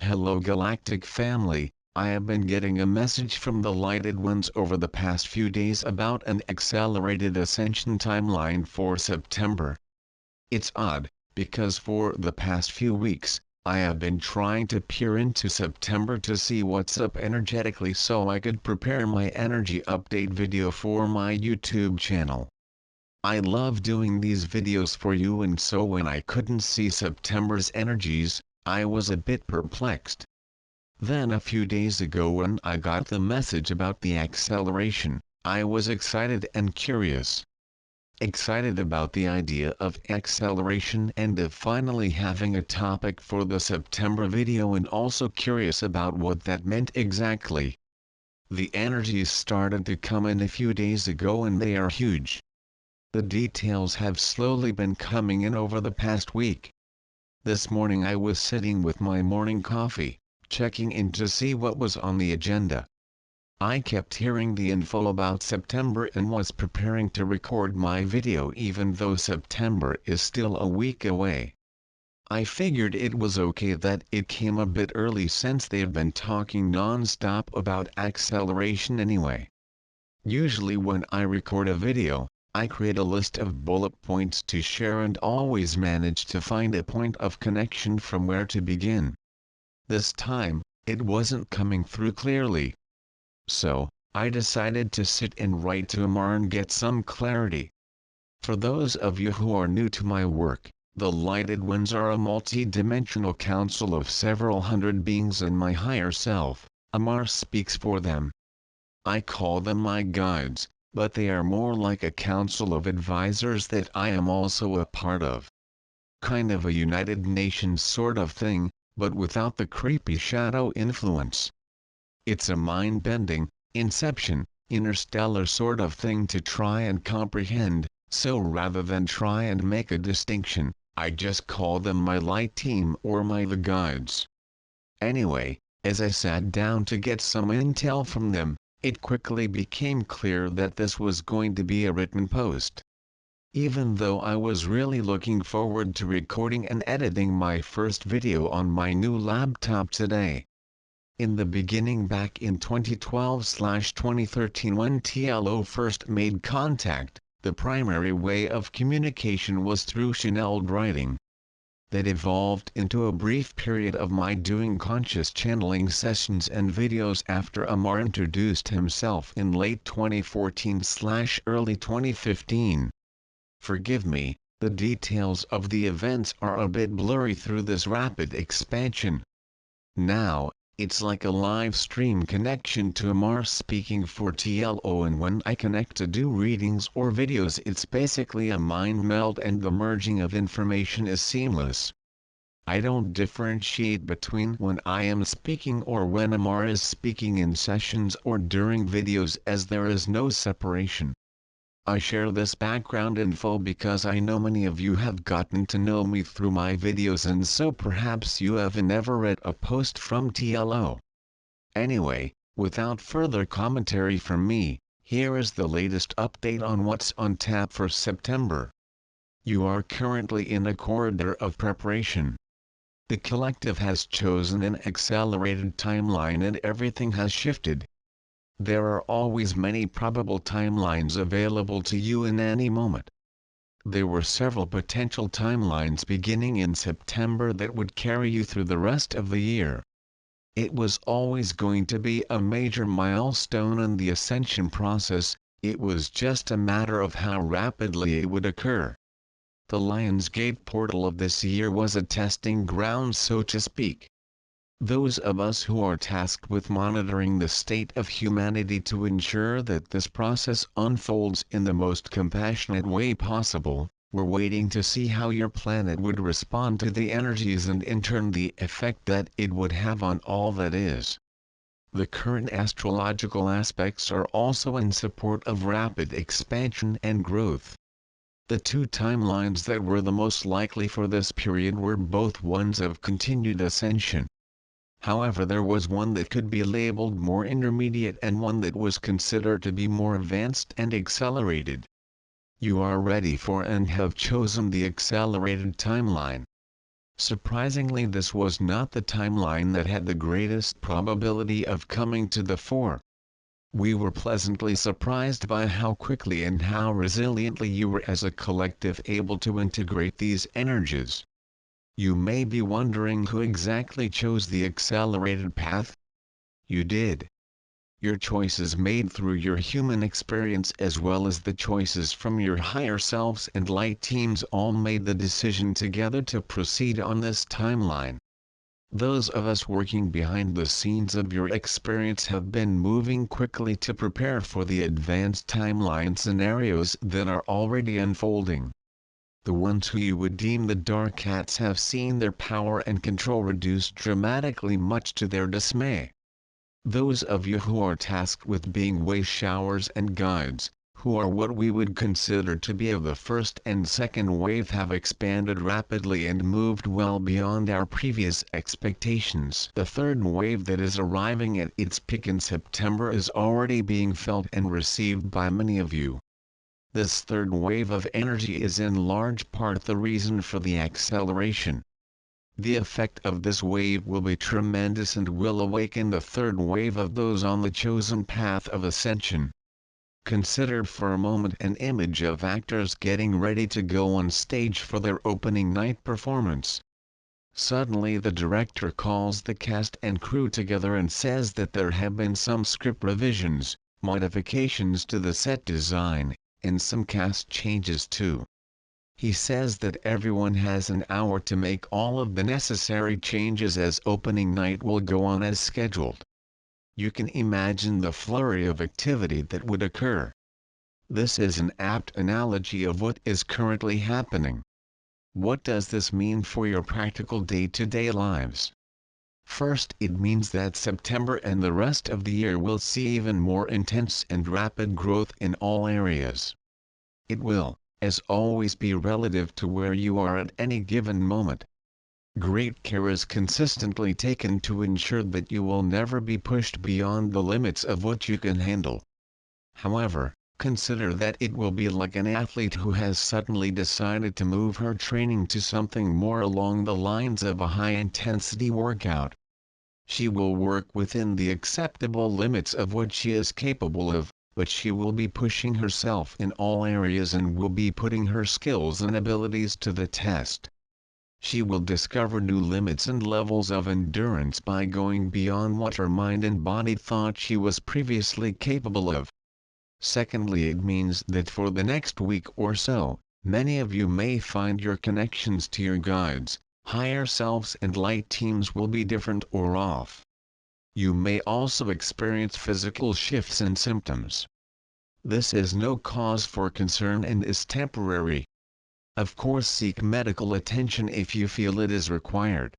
Hello Galactic family, I have been getting a message from the lighted ones over the past few days about an accelerated ascension timeline for September. It's odd, because for the past few weeks, I have been trying to peer into September to see what's up energetically so I could prepare my energy update video for my YouTube channel. I love doing these videos for you, and so when I couldn't see September's energies, I was a bit perplexed. Then a few days ago when I got the message about the acceleration, I was excited and curious. Excited about the idea of acceleration and of finally having a topic for the September video, and also curious about what that meant exactly. The energies started to come in a few days ago and they are huge. The details have slowly been coming in over the past week. This morning I was sitting with my morning coffee, checking in to see what was on the agenda. I kept hearing the info about September and was preparing to record my video even though September is still a week away. I figured it was okay that it came a bit early since they've been talking non-stop about acceleration anyway. Usually when I record a video, I create a list of bullet points to share and always manage to find a point of connection from where to begin. This time, it wasn't coming through clearly. So, I decided to sit and write to Amar and get some clarity. For those of you who are new to my work, the Lighted Ones are a multi-dimensional council of several hundred beings and my higher self, Amar speaks for them. I call them my guides, but they are more like a council of advisors that I am also a part of. Kind of a United Nations sort of thing, but without the creepy shadow influence. It's a mind-bending, Inception, interstellar sort of thing to try and comprehend, so rather than try and make a distinction, I just call them my light team or the guides. Anyway, as I sat down to get some intel from them, it quickly became clear that this was going to be a written post. Even though I was really looking forward to recording and editing my first video on my new laptop today. In the beginning, back in 2012/2013 when TLO first made contact, the primary way of communication was through channeled writing. That evolved into a brief period of my doing conscious channeling sessions and videos after Amar introduced himself in late 2014/early 2015. Forgive me, the details of the events are a bit blurry through this rapid expansion. Now, it's like a live stream connection to Amar speaking for TLO, and when I connect to do readings or videos it's basically a mind meld and the merging of information is seamless. I don't differentiate between when I am speaking or when Amar is speaking in sessions or during videos, as there is no separation. I share this background info because I know many of you have gotten to know me through my videos, and so perhaps you have never read a post from TLO. Anyway, without further commentary from me, here is the latest update on what's on tap for September. You are currently in a corridor of preparation. The collective has chosen an accelerated timeline and everything has shifted. There are always many probable timelines available to you in any moment. There were several potential timelines beginning in September that would carry you through the rest of the year. It was always going to be a major milestone in the ascension process, it was just a matter of how rapidly it would occur. The Lion's Gate portal of this year was a testing ground, so to speak. Those of us who are tasked with monitoring the state of humanity to ensure that this process unfolds in the most compassionate way possible, were waiting to see how your planet would respond to the energies and in turn the effect that it would have on all that is. The current astrological aspects are also in support of rapid expansion and growth. The two timelines that were the most likely for this period were both ones of continued ascension. However, there was one that could be labeled more intermediate and one that was considered to be more advanced and accelerated. You are ready for and have chosen the accelerated timeline. Surprisingly, this was not the timeline that had the greatest probability of coming to the fore. We were pleasantly surprised by how quickly and how resiliently you were as a collective able to integrate these energies. You may be wondering who exactly chose the accelerated path. You did. Your choices made through your human experience as well as the choices from your higher selves and light teams all made the decision together to proceed on this timeline. Those of us working behind the scenes of your experience have been moving quickly to prepare for the advanced timeline scenarios that are already unfolding. The ones who you would deem the dark cats have seen their power and control reduced dramatically, much to their dismay. Those of you who are tasked with being way showers and guides, who are what we would consider to be of the first and second wave, have expanded rapidly and moved well beyond our previous expectations. The third wave that is arriving at its peak in September is already being felt and received by many of you. This third wave of energy is in large part the reason for the acceleration. The effect of this wave will be tremendous and will awaken the third wave of those on the chosen path of ascension. Consider for a moment an image of actors getting ready to go on stage for their opening night performance. Suddenly the director calls the cast and crew together and says that there have been some script revisions, modifications to the set design, and some cast changes too. He says that everyone has an hour to make all of the necessary changes as opening night will go on as scheduled. You can imagine the flurry of activity that would occur. This is an apt analogy of what is currently happening. What does this mean for your practical day-to-day lives? First, it means that September and the rest of the year will see even more intense and rapid growth in all areas. It will, as always, be relative to where you are at any given moment. Great care is consistently taken to ensure that you will never be pushed beyond the limits of what you can handle. However, consider that it will be like an athlete who has suddenly decided to move her training to something more along the lines of a high-intensity workout. She will work within the acceptable limits of what she is capable of, but she will be pushing herself in all areas and will be putting her skills and abilities to the test. She will discover new limits and levels of endurance by going beyond what her mind and body thought she was previously capable of. Secondly, it means that for the next week or so, many of you may find your connections to your guides, higher selves and light teams will be different or off. You may also experience physical shifts and symptoms. This is no cause for concern and is temporary. Of course, seek medical attention if you feel it is required.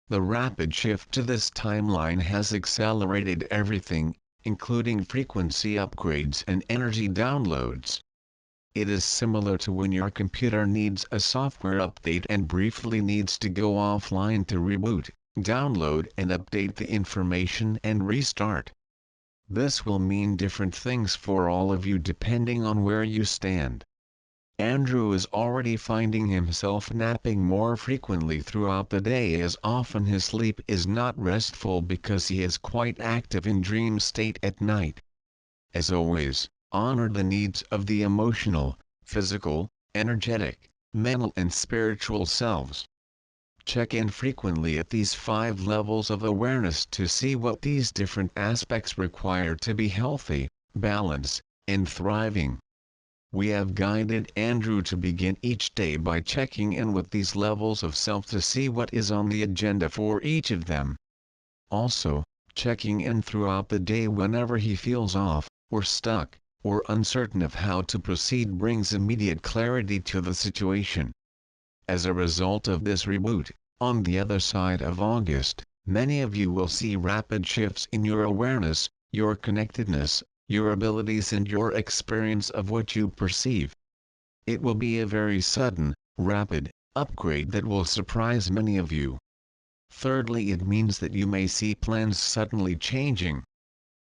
The rapid shift to this timeline has accelerated everything, including frequency upgrades and energy downloads. It is similar to when your computer needs a software update and briefly needs to go offline to reboot, download and update the information and restart. This will mean different things for all of you depending on where you stand. Andrew is already finding himself napping more frequently throughout the day, as often his sleep is not restful because he is quite active in dream state at night. As always, honor the needs of the emotional, physical, energetic, mental and spiritual selves. Check in frequently at these 5 levels of awareness to see what these different aspects require to be healthy, balanced, and thriving. We have guided Andrew to begin each day by checking in with these levels of self to see what is on the agenda for each of them. Also, checking in throughout the day whenever he feels off, or stuck, or uncertain of how to proceed brings immediate clarity to the situation. As a result of this reboot, on the other side of August, many of you will see rapid shifts in your awareness, your connectedness, your abilities and your experience of what you perceive. It will be a very sudden, rapid, upgrade that will surprise many of you. Thirdly, it means that you may see plans suddenly changing.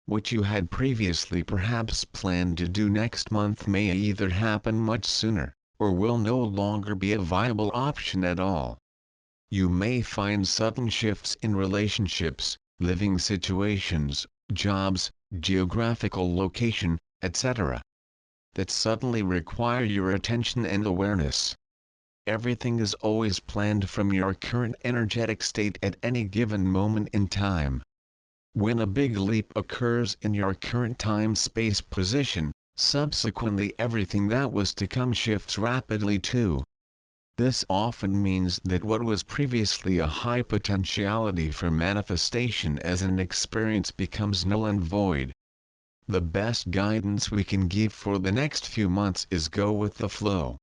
What you had previously perhaps planned to do next month may either happen much sooner, or will no longer be a viable option at all. You may find sudden shifts in relationships, living situations, jobs, geographical location, etc. that suddenly require your attention and awareness. Everything is always planned from your current energetic state at any given moment in time. When a big leap occurs in your current time-space position, subsequently everything that was to come shifts rapidly too. This often means that what was previously a high potentiality for manifestation as an experience becomes null and void. The best guidance we can give for the next few months is go with the flow.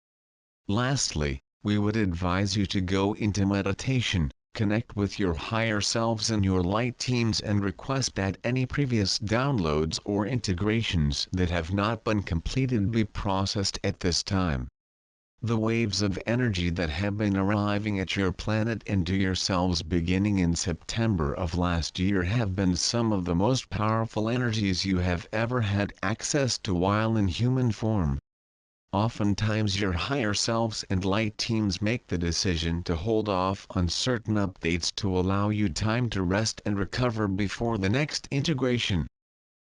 Lastly, we would advise you to go into meditation, connect with your higher selves and your light teams and request that any previous downloads or integrations that have not been completed be processed at this time. The waves of energy that have been arriving at your planet and to yourselves beginning in September of last year have been some of the most powerful energies you have ever had access to while in human form. Oftentimes your higher selves and light teams make the decision to hold off on certain updates to allow you time to rest and recover before the next integration.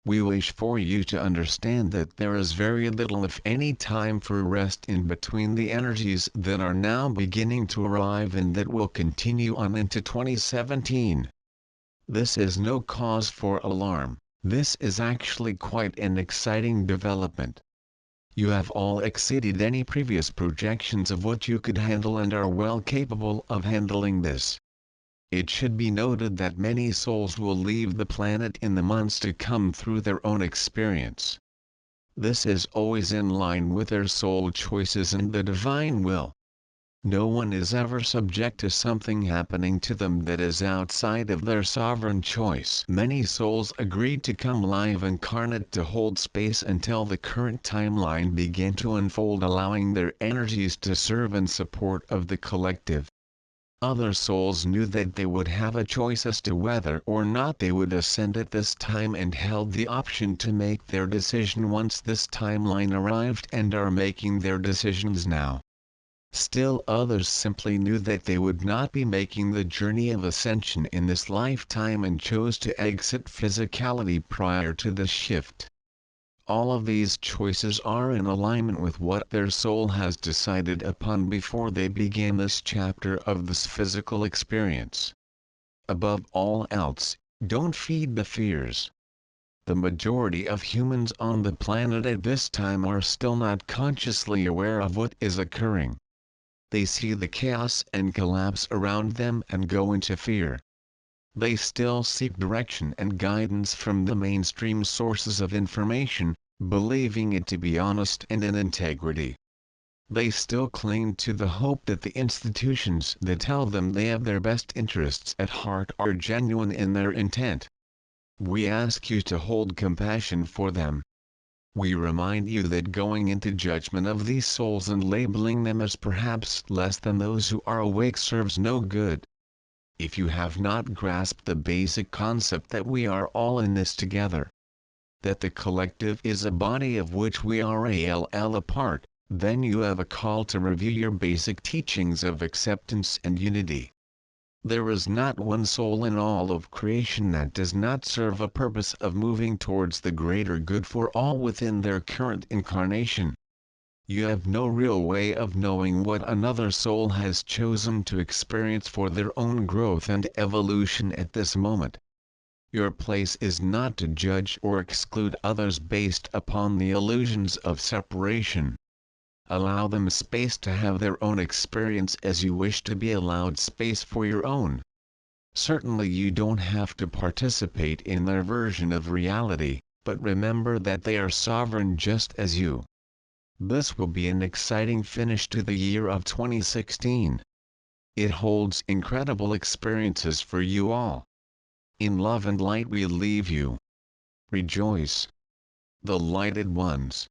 We wish for you to understand that there is very little if any time for rest in between the energies that are now beginning to arrive and that will continue on into 2017. This is no cause for alarm, this is actually quite an exciting development. You have all exceeded any previous projections of what you could handle and are well capable of handling this. It should be noted that many souls will leave the planet in the months to come through their own experience. This is always in line with their soul choices and the divine will. No one is ever subject to something happening to them that is outside of their sovereign choice. Many souls agreed to come live incarnate to hold space until the current timeline began to unfold, allowing their energies to serve in support of the collective. Other souls knew that they would have a choice as to whether or not they would ascend at this time and held the option to make their decision once this timeline arrived and are making their decisions now. Still others simply knew that they would not be making the journey of ascension in this lifetime and chose to exit physicality prior to the shift. All of these choices are in alignment with what their soul has decided upon before they began this chapter of this physical experience. Above all else, don't feed the fears. The majority of humans on the planet at this time are still not consciously aware of what is occurring. They see the chaos and collapse around them and go into fear. They still seek direction and guidance from the mainstream sources of information, believing it to be honest and in integrity. They still cling to the hope that the institutions that tell them they have their best interests at heart are genuine in their intent. We ask you to hold compassion for them. We remind you that going into judgment of these souls and labeling them as perhaps less than those who are awake serves no good. If you have not grasped the basic concept that we are all in this together, that the collective is a body of which we are a part, then you have a call to review your basic teachings of acceptance and unity. There is not one soul in all of creation that does not serve a purpose of moving towards the greater good for all within their current incarnation. You have no real way of knowing what another soul has chosen to experience for their own growth and evolution at this moment. Your place is not to judge or exclude others based upon the illusions of separation. Allow them space to have their own experience as you wish to be allowed space for your own. Certainly you don't have to participate in their version of reality, but remember that they are sovereign just as you. This will be an exciting finish to the year of 2016. It holds incredible experiences for you all. In love and light we leave you. Rejoice. The lighted ones.